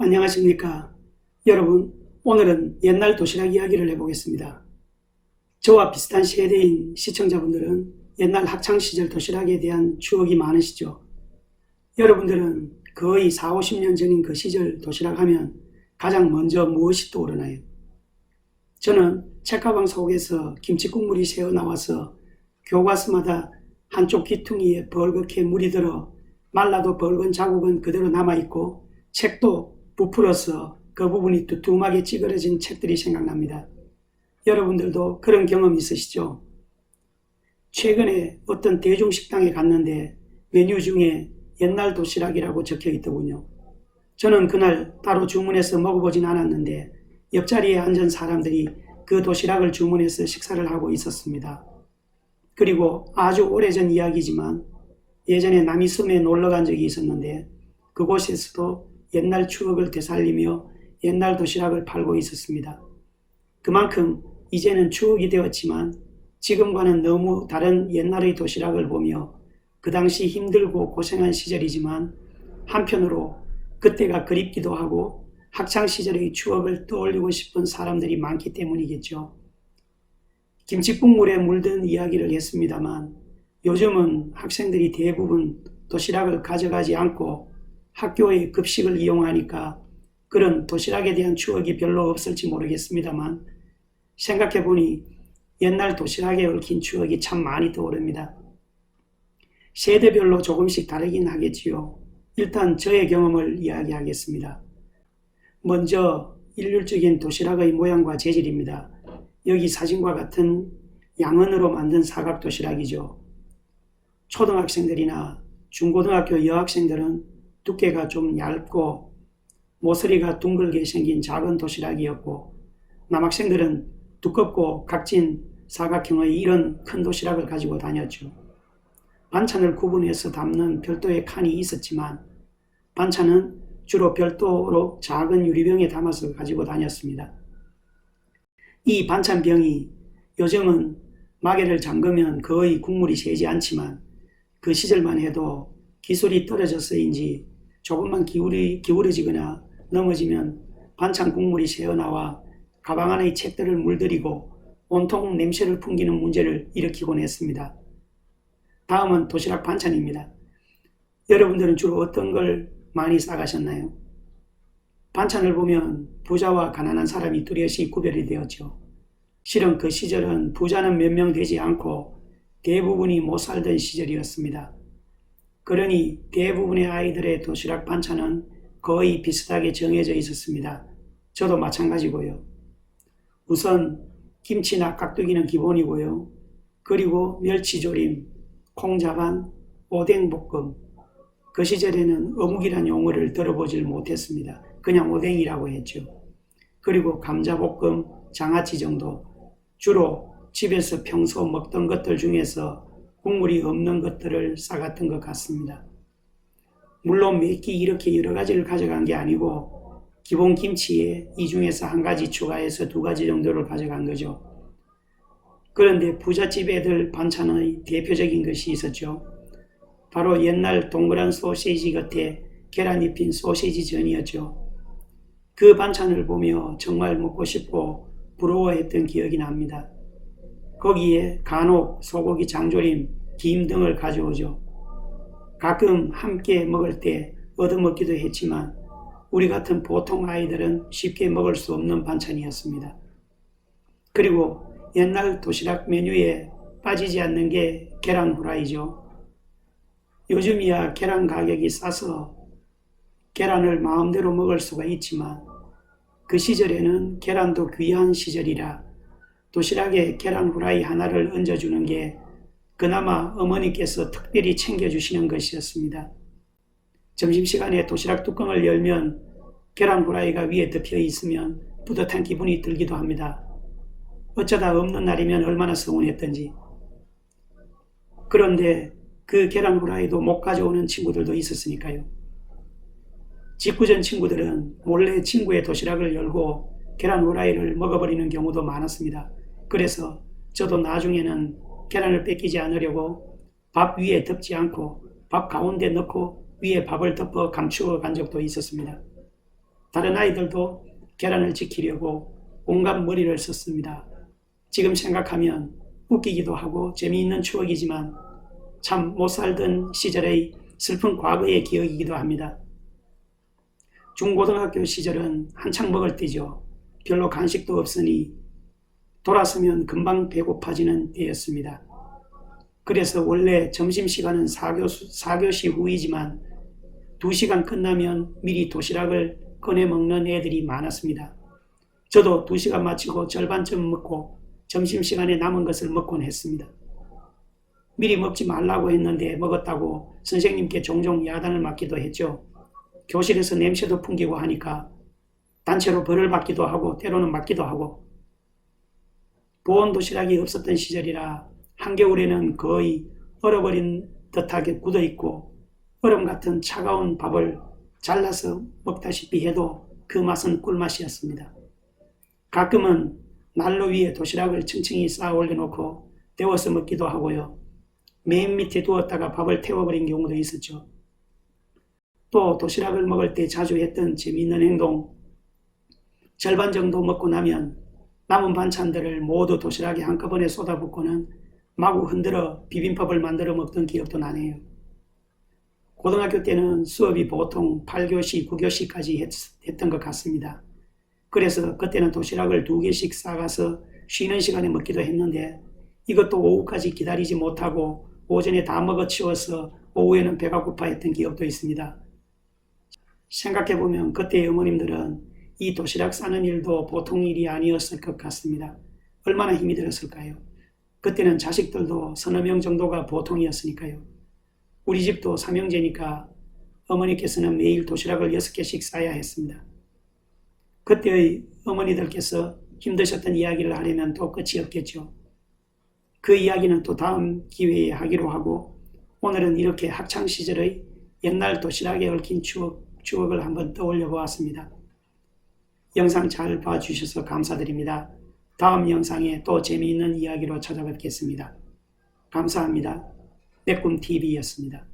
안녕하십니까. 여러분, 오늘은 옛날 도시락 이야기를 해보겠습니다. 저와 비슷한 세대인 시청자분들은 옛날 학창시절 도시락에 대한 추억이 많으시죠. 여러분들은 거의 4, 50년 전인 그 시절 도시락 하면 가장 먼저 무엇이 떠오르나요? 저는 책가방 속에서 김치국물이 새어나와서 교과서마다 한쪽 귀퉁이에 벌겋게 물이 들어 말라도 벌건 자국은 그대로 남아있고 책도 부풀어서 그 부분이 두툼하게 찌그러진 책들이 생각납니다. 여러분들도 그런 경험 있으시죠? 최근에 어떤 대중식당에 갔는데 메뉴 중에 옛날 도시락이라고 적혀 있더군요. 저는 그날 따로 주문해서 먹어보진 않았는데 옆자리에 앉은 사람들이 그 도시락을 주문해서 식사를 하고 있었습니다. 그리고 아주 오래전 이야기지만 예전에 남이섬에 놀러 간 적이 있었는데 그곳에서도 옛날 추억을 되살리며 옛날 도시락을 팔고 있었습니다. 그만큼 이제는 추억이 되었지만 지금과는 너무 다른 옛날의 도시락을 보며 그 당시 힘들고 고생한 시절이지만 한편으로 그때가 그립기도 하고 학창시절의 추억을 떠올리고 싶은 사람들이 많기 때문이겠죠. 김치국물에 물든 이야기를 했습니다만 요즘은 학생들이 대부분 도시락을 가져가지 않고 학교의 급식을 이용하니까 그런 도시락에 대한 추억이 별로 없을지 모르겠습니다만 생각해보니 옛날 도시락에 얽힌 추억이 참 많이 떠오릅니다. 세대별로 조금씩 다르긴 하겠지요. 일단 저의 경험을 이야기하겠습니다. 먼저 일률적인 도시락의 모양과 재질입니다. 여기 사진과 같은 양은으로 만든 사각 도시락이죠. 초등학생들이나 중고등학교 여학생들은 두께가 좀 얇고 모서리가 둥글게 생긴 작은 도시락이었고 남학생들은 두껍고 각진 사각형의 이런 큰 도시락을 가지고 다녔죠. 반찬을 구분해서 담는 별도의 칸이 있었지만 반찬은 주로 별도로 작은 유리병에 담아서 가지고 다녔습니다. 이 반찬병이 요즘은 마개를 잠그면 거의 국물이 새지 않지만 그 시절만 해도 기술이 떨어져서인지 조금만 기울어지거나 넘어지면 반찬 국물이 새어나와 가방 안의 책들을 물들이고 온통 냄새를 풍기는 문제를 일으키곤 했습니다. 다음은 도시락 반찬입니다. 여러분들은 주로 어떤 걸 많이 싸가셨나요? 반찬을 보면 부자와 가난한 사람이 뚜렷이 구별이 되었죠. 실은 그 시절은 부자는 몇 명 되지 않고 대부분이 못 살던 시절이었습니다. 그러니 대부분의 아이들의 도시락 반찬은 거의 비슷하게 정해져 있었습니다. 저도 마찬가지고요. 우선 김치나 깍두기는 기본이고요. 그리고 멸치조림, 콩자반, 오뎅볶음. 그 시절에는 어묵이란 용어를 들어보질 못했습니다. 그냥 오뎅이라고 했죠. 그리고 감자볶음, 장아찌 정도. 주로 집에서 평소 먹던 것들 중에서 국물이 없는 것들을 싸갔던 것 같습니다. 물론 몇 끼 이렇게 여러 가지를 가져간 게 아니고 기본 김치에 이 중에서 한 가지 추가해서 두 가지 정도를 가져간 거죠. 그런데 부잣집 애들 반찬의 대표적인 것이 있었죠. 바로 옛날 동그란 소시지 겉에 계란 입힌 소시지 전이었죠. 그 반찬을 보며 정말 먹고 싶고 부러워했던 기억이 납니다. 거기에 간혹 소고기 장조림, 김 등을 가져오죠. 가끔 함께 먹을 때 얻어먹기도 했지만 우리 같은 보통 아이들은 쉽게 먹을 수 없는 반찬이었습니다. 그리고 옛날 도시락 메뉴에 빠지지 않는 게 계란 후라이죠. 요즘이야 계란 가격이 싸서 계란을 마음대로 먹을 수가 있지만 그 시절에는 계란도 귀한 시절이라 도시락에 계란 후라이 하나를 얹어주는 게 그나마 어머니께서 특별히 챙겨주시는 것이었습니다. 점심시간에 도시락 뚜껑을 열면 계란 후라이가 위에 덮여 있으면 뿌듯한 기분이 들기도 합니다. 어쩌다 없는 날이면 얼마나 서운했던지. 그런데 그 계란 후라이도 못 가져오는 친구들도 있었으니까요. 직구전 친구들은 몰래 친구의 도시락을 열고 계란 후라이를 먹어버리는 경우도 많았습니다. 그래서 저도 나중에는 계란을 뺏기지 않으려고 밥 위에 덮지 않고 밥 가운데 넣고 위에 밥을 덮어 감추어 간 적도 있었습니다. 다른 아이들도 계란을 지키려고 온갖 머리를 썼습니다. 지금 생각하면 웃기기도 하고 재미있는 추억이지만 참 못 살던 시절의 슬픈 과거의 기억이기도 합니다. 중고등학교 시절은 한창 먹을 때죠. 별로 간식도 없으니 돌아서면 금방 배고파지는 때였습니다. 그래서 원래 점심시간은 4교시 후이지만 2시간 끝나면 미리 도시락을 꺼내 먹는 애들이 많았습니다. 저도 2시간 마치고 절반쯤 먹고 점심시간에 남은 것을 먹곤 했습니다. 미리 먹지 말라고 했는데 먹었다고 선생님께 종종 야단을 맞기도 했죠. 교실에서 냄새도 풍기고 하니까 단체로 벌을 받기도 하고 때로는 맞기도 하고. 보온 도시락이 없었던 시절이라 한겨울에는 거의 얼어버린 듯하게 굳어있고 얼음 같은 차가운 밥을 잘라서 먹다시피 해도 그 맛은 꿀맛이었습니다. 가끔은 난로 위에 도시락을 층층이 쌓아 올려놓고 데워서 먹기도 하고요. 맨 밑에 두었다가 밥을 태워버린 경우도 있었죠. 또 도시락을 먹을 때 자주 했던 재미있는 행동, 절반 정도 먹고 나면 남은 반찬들을 모두 도시락에 한꺼번에 쏟아붓고는 마구 흔들어 비빔밥을 만들어 먹던 기억도 나네요. 고등학교 때는 수업이 보통 8교시, 9교시까지 했던 것 같습니다. 그래서 그때는 도시락을 2개씩 싸가서 쉬는 시간에 먹기도 했는데 이것도 오후까지 기다리지 못하고 오전에 다 먹어치워서 오후에는 배가 고파 했던 기억도 있습니다. 생각해보면 그때의 어머님들은 이 도시락 싸는 일도 보통 일이 아니었을 것 같습니다. 얼마나 힘이 들었을까요? 그때는 자식들도 서너 명 정도가 보통이었으니까요. 우리 집도 3형제니까 어머니께서는 매일 도시락을 6개씩 싸야 했습니다. 그때의 어머니들께서 힘드셨던 이야기를 하려면 또 끝이 없겠죠. 그 이야기는 또 다음 기회에 하기로 하고 오늘은 이렇게 학창시절의 옛날 도시락에 얽힌 추억을 한번 떠올려 보았습니다. 영상 잘 봐주셔서 감사드립니다. 다음 영상에 또 재미있는 이야기로 찾아뵙겠습니다. 감사합니다. 빼꿈TV였습니다.